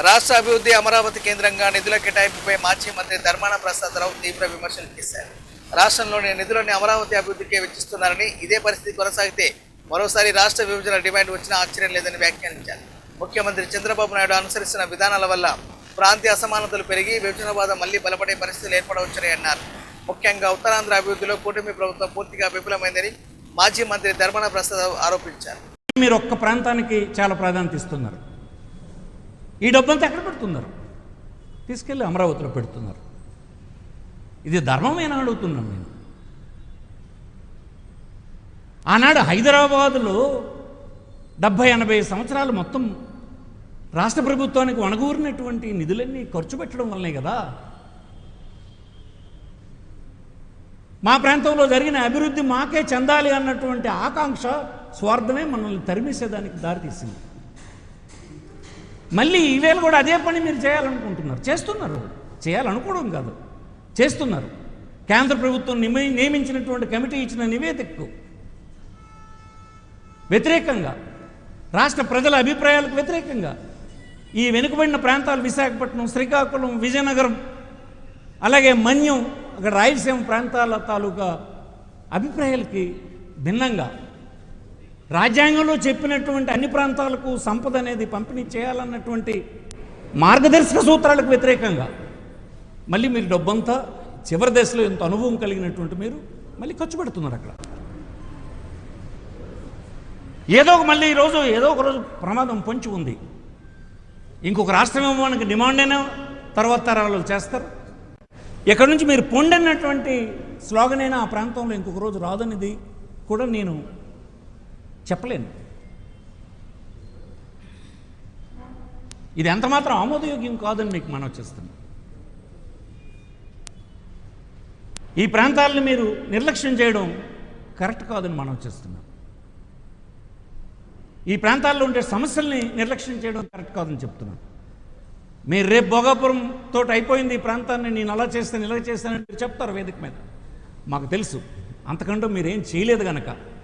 రాష్ట్ర అభివృద్ధి అమరావతి కేంద్రంగా నిధుల కేటాయింపుపై మాజీ మంత్రి ధర్మాన ప్రసాదరావు తీవ్ర విమర్శలు చేశారు. రాష్ట్రంలోని నిధులను అమరావతి అభివృద్ధికే వెచ్చిస్తున్నారని, ఇదే పరిస్థితి కొనసాగితే మరోసారి రాష్ట్ర విభజన డిమాండ్ వచ్చినా ఆశ్చర్యం లేదని వ్యాఖ్యానించారు. ముఖ్యమంత్రి చంద్రబాబు నాయుడు అనుసరిస్తున్న విధానాల వల్ల ప్రాంతీయ అసమానతలు పెరిగి విభజనవాదం మళ్ళీ బలపడే పరిస్థితులు ఏర్పడవచ్చని అన్నారు. ముఖ్యంగా ఉత్తరాంధ్ర అభివృద్ధిలో కూటమి ప్రభుత్వం పూర్తిగా విఫలమైందని మాజీ మంత్రి ధర్మాన ప్రసాదరావు ఆరోపించారు. మీరు ఒక్క ప్రాంతానికి చాలా ప్రాధాన్యత ఇస్తున్నారు. ఈ డబ్బంతా ఎక్కడ పెడుతున్నారు? తీసుకెళ్ళి అమరావతిలో పెడుతున్నారు. ఇది ధర్మమేనా అడుగుతున్నాను నేను. ఆనాడు హైదరాబాదులో 70-80 సంవత్సరాలు మొత్తం రాష్ట్ర ప్రభుత్వానికి వనగూరినటువంటి నిధులన్నీ ఖర్చు పెట్టడం వల్లనే కదా మా ప్రాంతంలో జరిగిన అభివృద్ధి మాకే చెందాలి అన్నటువంటి ఆకాంక్ష, స్వార్థమే మనల్ని తరిమేసేదానికి దారితీసింది. మళ్ళీ ఈవేళ కూడా అదే పని మీరు చేయాలనుకుంటున్నారు, చేస్తున్నారు. చేయాలనుకోవడం కాదు, చేస్తున్నారు. కేంద్ర ప్రభుత్వం నియమించినటువంటి కమిటీ ఇచ్చిన నివేదికకు వ్యతిరేకంగా, రాష్ట్ర ప్రజల అభిప్రాయాలకు వ్యతిరేకంగా ఈ వెనుకబడిన ప్రాంతాలు విశాఖపట్నం, శ్రీకాకుళం, విజయనగరం, అలాగే మన్యం, అక్కడ రాయలసీమ ప్రాంతాల తాలూకా అభిప్రాయాలకి భిన్నంగా రాజ్యాంగంలో చెప్పినటువంటి అన్ని ప్రాంతాలకు సంపద అనేది పంపిణీ చేయాలన్నటువంటి మార్గదర్శక సూత్రాలకు వ్యతిరేకంగా మళ్ళీ మీరు డబ్బంతా చివరి దశలో ఎంత అనుభవం కలిగినటువంటి మీరు మళ్ళీ ఖర్చు పెడుతున్నారు. అక్కడ మళ్ళీ ఈరోజు ఏదో ఒక రోజు ప్రమాదం పొంచి ఉంది. ఇంకొక రాష్ట్రం ఇవ్వడానికి డిమాండ్ అయినా తర్వాత తరాలు చేస్తారు. ఎక్కడి నుంచి మీరు పొండన్నటువంటి స్లోగన్ అయినా ఆ ప్రాంతంలో ఇంకొక రోజు రాదనేది కూడా నేను చెప్పలేను. ఇది ఎంతమాత్రం ఆమోదయోగ్యం కాదని మీకు మనం చేస్తున్నాం. ఈ ప్రాంతాలను మీరు నిర్లక్ష్యం చేయడం కరెక్ట్ కాదని మనం చేస్తున్నాం. ఈ ప్రాంతాల్లో ఉండే సమస్యల్ని నిర్లక్ష్యం చేయడం కరెక్ట్ కాదని చెప్తున్నాను. మీరు రేపు భోగాపురం తోటి అయిపోయింది ఈ ప్రాంతాన్ని, నేను అలా చేస్తాను ఇలా చేస్తానని మీరు చెప్తారు వేదిక మీద. మాకు తెలుసు, అంతకంటే మీరేం చేయలేదు కనుక